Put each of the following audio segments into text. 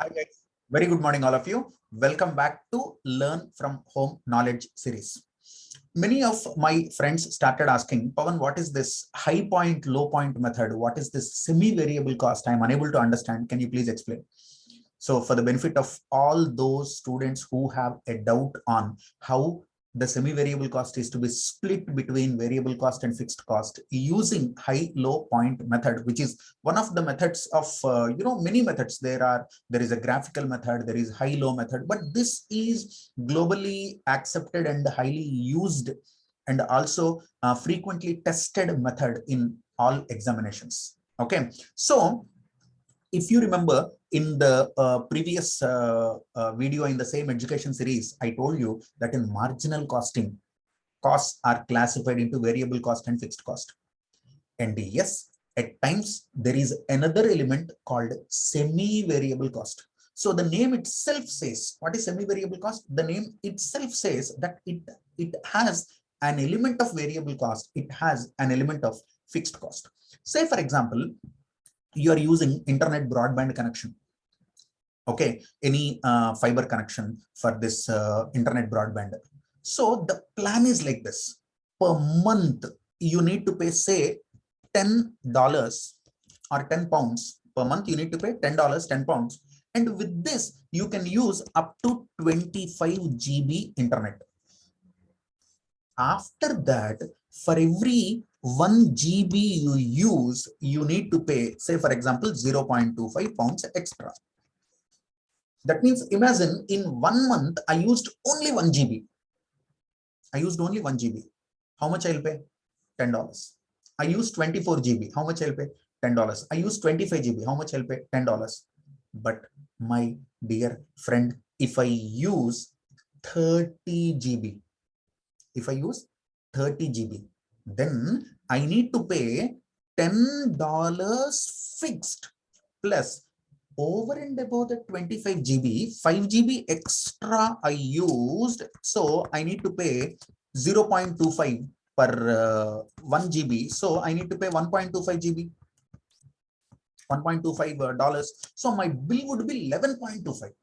Hi guys, very good morning all of you. Welcome back to Learn from Home Knowledge series. Many of my friends started asking, Pawan, what is this high point, low point method? What is this semi-variable cost? I'm unable to understand. Can you please explain? So for the benefit of all those students who have a doubt on how the semi-variable cost is to be split between variable cost and fixed cost using high-low point method, which is one of the methods of, many methods. There is a graphical method, there is high-low method, but this is globally accepted and highly used and also frequently tested method in all examinations. Okay, so if you remember in the previous video in the same education series, I told you that in marginal costing, costs are classified into variable cost and fixed cost. And yes, at times there is another element called semi-variable cost. So the name itself says, what is semi-variable cost? The name itself says that it has an element of variable cost. It has an element of fixed cost. Say, for example, you are using internet broadband connection. Okay, any fiber connection for this internet broadband. So the plan is like this: per month you need to pay, say, $10 or 10 pounds per month. You need to pay $10, 10 pounds, and with this you can use up to 25 GB internet. After that, for every 1 GB you use, you need to pay, say for example, 0.25 pounds extra. That means imagine in 1 month I used only 1 GB. I used only 1 GB. How much I'll pay? $10. I used 24 GB. How much I'll pay? $10. I used 25 GB. How much I'll pay? $10. But my dear friend, if I use 30 GB, if I use 30 GB, then I need to pay $10 fixed plus over and above the 25 GB, 5 GB extra I used. So I need to pay 0.25 per 1 GB. So I need to pay 1.25 GB, $1.25. So my bill would be 11.25.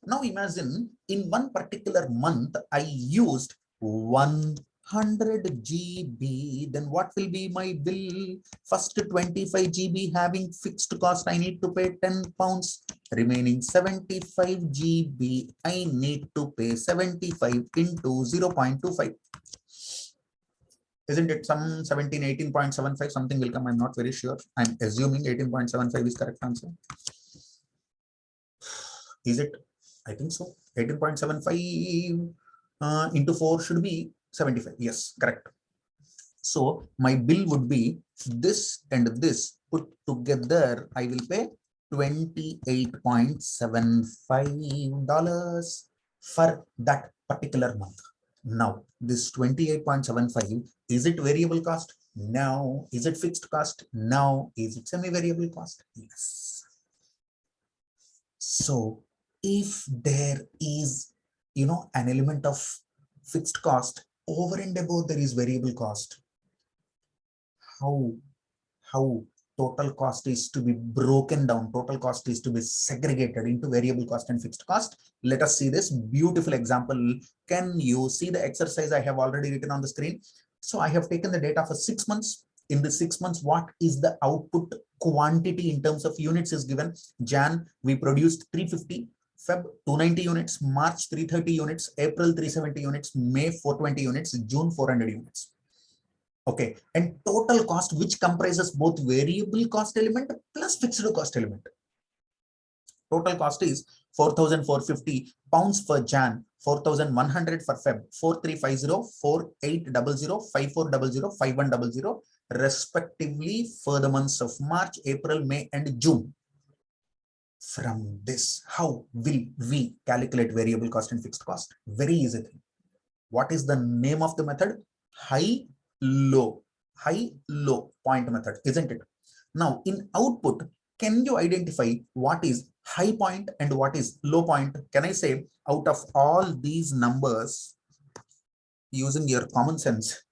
Now imagine in one particular month, I used 100 GB. Then what will be my bill? First 25 GB having fixed cost, I need to pay 10 pounds. Remaining 75 GB, I need to pay 75 into 0.25. Isn't it some 17, 18.75, something will come? I'm not very sure. I'm assuming 18.75 is correct answer. Is it? I think so. 18.75 into 4 should be 75. Yes, correct. So my bill would be this and this put together. I will pay $28.75 for that particular month. Now, this 28.75, is it variable cost? No. Is it fixed cost? No. Is it semi-variable cost? Yes. So if there is, an element of fixed cost over and above there is variable cost, how total cost is to be broken down, total cost is to be segregated into variable cost and fixed cost. Let us see this beautiful example. Can you see the exercise I have already written on the screen? So I have taken the data for 6 months. In the 6 months, what is the output quantity in terms of units is given? Jan, we produced 350, Feb 290 units, March 330 units, April 370 units, May 420 units, June 400 units. Okay, and total cost, which comprises both variable cost element plus fixed cost element. Total cost is 4,450 pounds for Jan, 4,100 for Feb, 4350, 4800, 5400, 5100, respectively for the months of March, April, May, and June. From this, how will we calculate variable cost and fixed cost? Very easy thing. What is the name of the method? High-low point method, isn't it? Now, in output, can you identify what is high point and what is low point? Can I say out of all these numbers, using your common sense,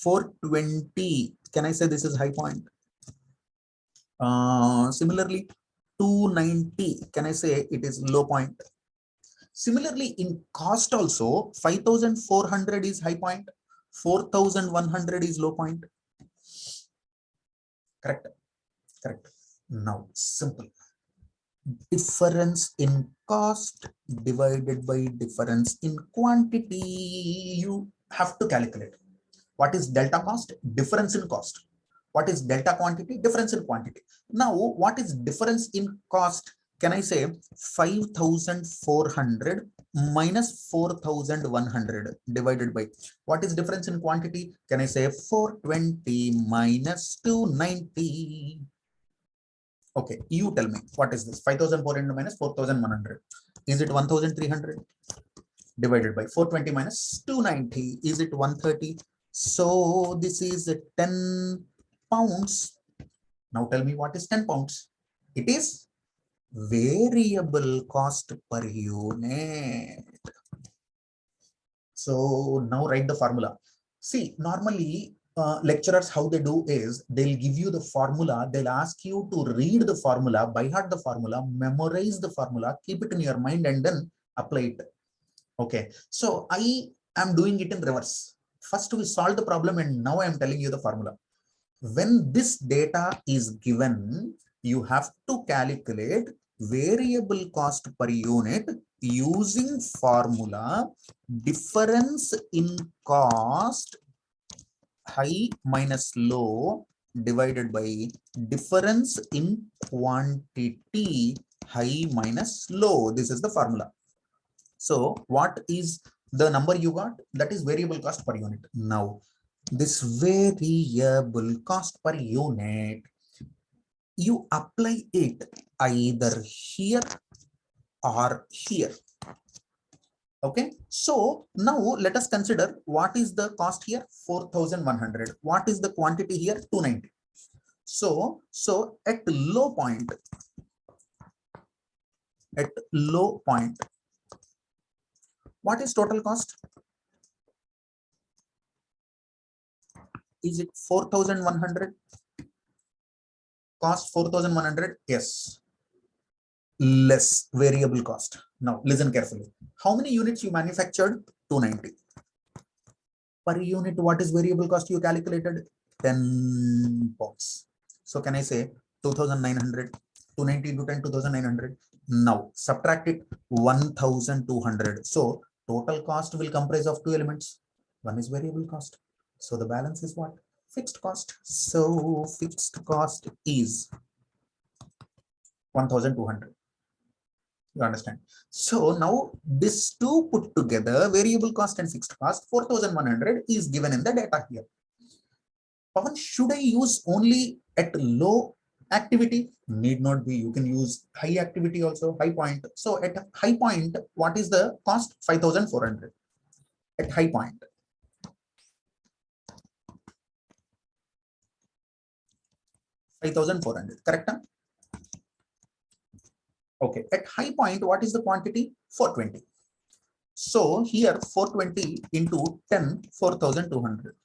420, can I say this is high point? Similarly, 290, can I say it is low point? Similarly, in cost also, 5,400 is high point, 4,100 is low point. Correct? Correct. Now, simple. Difference in cost divided by difference in quantity. You have to calculate. What is delta cost? Difference in cost. What is delta quantity? Difference in quantity. Now, what is difference in cost? Can I say 5,400 minus 4,100 divided by what is difference in quantity? Can I say 420 minus 290? Okay, you tell me what is this? 5,400 minus 4,100. Is it 1,300 divided by 420 minus 290? Is it 130? So this is 10 pounds. Now tell me what is 10 pounds? It is variable cost per unit. So now write the formula. See, normally lecturers, how they do is they'll give you the formula. They'll ask you to read the formula, by heart the formula, memorize the formula, keep it in your mind and then apply it. Okay. So I am doing it in reverse. First we solve the problem and now I am telling you the formula. When this data is given, you have to calculate variable cost per unit using formula difference in cost high minus low divided by difference in quantity high minus low. This is the formula. So what is the number you got? That is variable cost per unit. Now this variable cost per unit, you apply it either here or here. Okay, so now let us consider what is the cost here, 4,100. What is the quantity here, 290. So at low point, what is total cost? Is it 4,100? Cost 4,100? Yes. Less variable cost. Now listen carefully. How many units you manufactured? 290. Per unit, what is variable cost you calculated? 10 pounds. So can I say 2,900? 290 into 10, 2,900. Now subtract it, 1,200. So total cost will comprise of two elements. One is variable cost. So the balance is what? Fixed cost. So fixed cost is 1,200. You understand? So now this two put together, variable cost and fixed cost, 4,100 is given in the data here. Pawan, should I use only at low activity? Need not be. You can use high activity also, high point. So at high point, what is the cost? 5,400 at high point. $5,400, correct? Okay, at high point, what is the quantity? 420. So here 420 into 10, 4,200.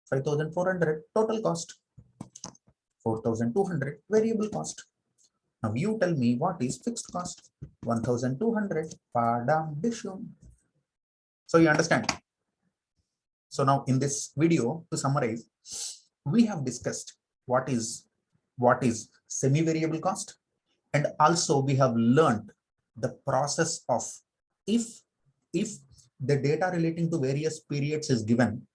5,400 total cost. 4,200 variable cost. Now you tell me what is fixed cost? 1,200. Padam dishum. So you understand? So now in this video, to summarize, we have discussed what is semi-variable cost, and also we have learned the process of if the data relating to various periods is given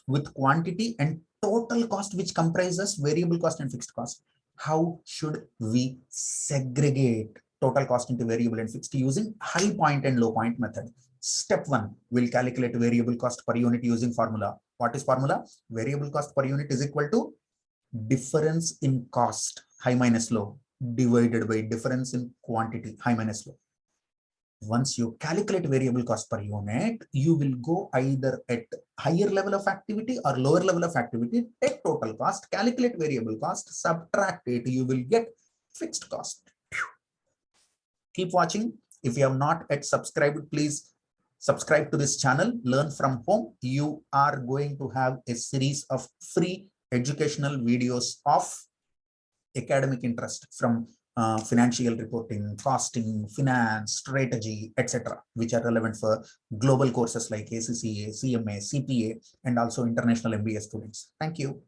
with quantity and total cost which comprises variable cost and fixed cost, how should we segregate total cost into variable and fixed using high point and low point method. Step 1, we'll calculate variable cost per unit using formula. What is formula? Variable cost per unit is equal to difference in cost high minus low divided by difference in quantity high minus low. Once you calculate variable cost per unit, you will go either at higher level of activity or lower level of activity, take total cost, calculate variable cost, subtract it, you will get fixed cost. Keep watching. If you have not yet subscribed, please subscribe to this channel, Learn from Home. You are going to have a series of free educational videos of academic interest from financial reporting, costing, finance, strategy, etc., which are relevant for global courses like ACCA, CMA, CPA, and also international MBA students. Thank you.